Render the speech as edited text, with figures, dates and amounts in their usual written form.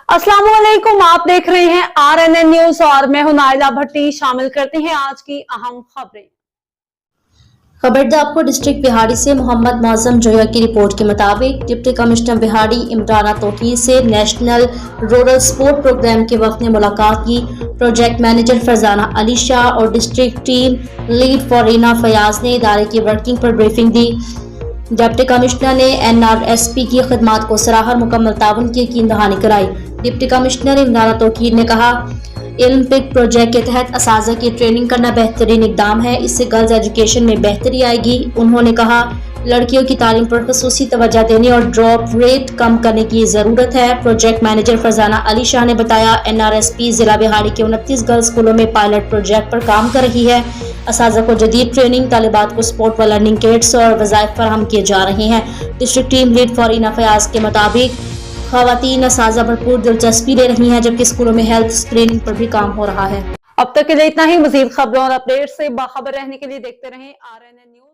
अस्सलाम वालेकुम, आप देख रहे हैं RNN न्यूज और मैं हूं नाइला भट्टी। शामिल करते हैं आज की अहम खबरें। खबरदार आपको डिस्ट्रिक्ट बिहाड़ी से मोहम्मद मौसम जोया की रिपोर्ट के मुताबिक डिप्टी कमिश्नर बिहाड़ी इमरान तौकीर से नेशनल रूरल स्पोर्ट प्रोग्राम के वक्त ने मुलाकात की। प्रोजेक्ट मैनेजर फरजाना अली शाह और district team lead Farina Fayaz ने इदारे की वर्किंग पर ब्रीफिंग दी। डिप्टी कमिश्नर ने NRSP की खिदमात को सराहा और मुकम्मल ताउन की यकीन दहानी कराई। डिप्टी कमिश्नर इमरान तौकीर ने कहा, ओलंपिक प्रोजेक्ट के तहत असातिज़ा की ट्रेनिंग करना बेहतरीन इकदाम है, इससे गर्ल्स एजुकेशन में बेहतरी आएगी। उन्होंने कहा, लड़कियों की तालीम पर खसूसी तवज्जो देने और ड्रॉप रेट कम करने की जरूरत है। प्रोजेक्ट मैनेजर फरजाना अली शाह ने बताया, NRSP जिला बिहाड़ी के 29 गर्ल्स स्कूलों में पायलट प्रोजेक्ट पर काम कर रही है। असातिज़ा को जदीद ट्रेनिंग, तालिबात को स्पोर्ट व लर्निंग किट्स और वज़ाइफ फराहम किए जा रहे हैं। District team lead Farina Fayaz के मुताबिक ख़वातीन असातिज़ा भरपूर दिलचस्पी ले रही हैं, जबकि स्कूलों में हेल्थ स्क्रीनिंग पर भी काम हो रहा है। अब तक के लिए इतना ही। मजीद खबरों और अपडेट से बाखबर रहने के लिए देखते रहें RNN न्यूज।